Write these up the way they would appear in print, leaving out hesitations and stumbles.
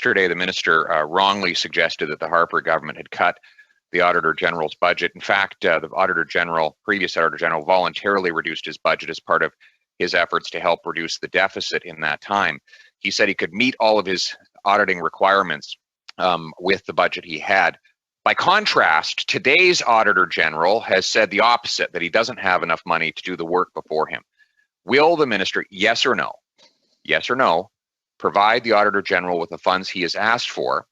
Yesterday, the minister wrongly suggested that the Harper government had cut the Auditor General's budget. In fact, the previous Auditor General, voluntarily reduced his budget as part of his efforts to help reduce the deficit in that time. He said he could meet all of his auditing requirements with the budget he had. By contrast, today's Auditor General has said the opposite, that he doesn't have enough money to do the work before him. Will the minister, yes or no, provide the Auditor General with the funds he has asked for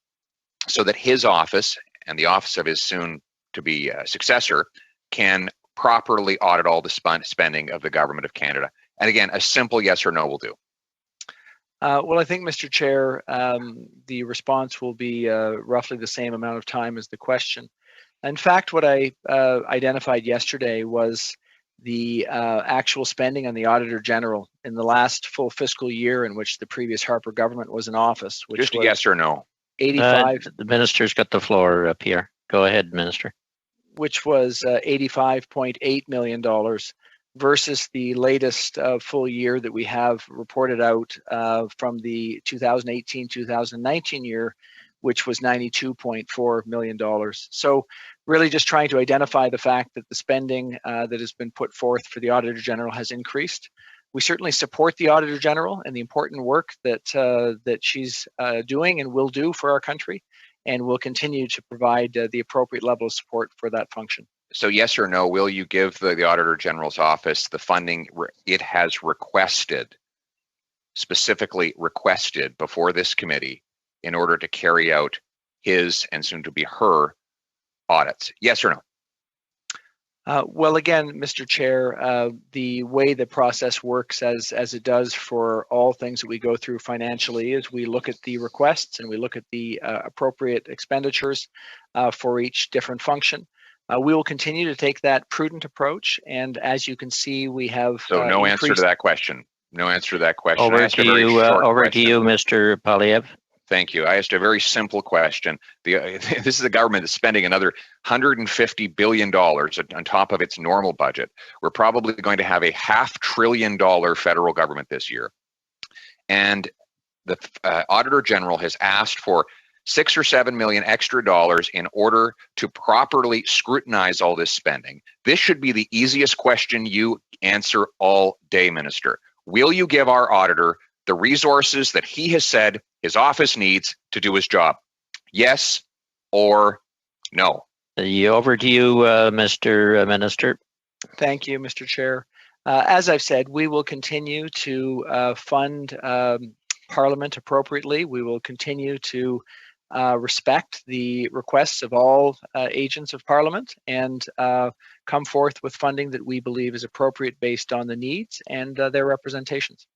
so that his office and the office of his soon-to-be successor can properly audit all the spending of the Government of Canada? And again, a simple yes or no will do. Well, I think, Mr. Chair, the response will be roughly the same amount of time as the question. In fact, what I identified yesterday was the actual spending on the Auditor General in the last full fiscal year in which the previous Harper government was in office. Which just a yes or no. 85. The minister's got the floor, Pierre. Go ahead, Minister. Which was $85.8 million versus the latest full year that we have reported out from the 2018-2019 year, which was $92.4 million. So really just trying to identify the fact that the spending that has been put forth for the Auditor General has increased. We certainly support the Auditor General and the important work that she's doing and will do for our country, and will continue to provide the appropriate level of support for that function. So yes or no, will you give the Auditor General's office the funding it has requested, specifically requested before this committee, in order to carry out his and soon to be her audits? Yes or no? Well, again, Mr. Chair, the way the process works as it does for all things that we go through financially is we look at the requests and we look at the appropriate expenditures for each different function. We will continue to take that prudent approach, and as you can see, we have so no answer to that question. No answer to that question. Over to you, Mr. Poilievre. Thank you. I asked a very simple question. This is a government that's spending another $150 billion on top of its normal budget. We're probably going to have a $500 billion federal government this year. And the Auditor General has asked for $6 or $7 million extra dollars in order to properly scrutinize all this spending. This should be the easiest question you answer all day, Minister. Will you give our auditor the resources that he has said his office needs to do his job? Yes or no? Over to you, Mr. Minister. Thank you, Mr. Chair. As I've said, we will continue to fund Parliament appropriately. We will continue to respect the requests of all agents of Parliament and come forth with funding that we believe is appropriate based on the needs and their representations.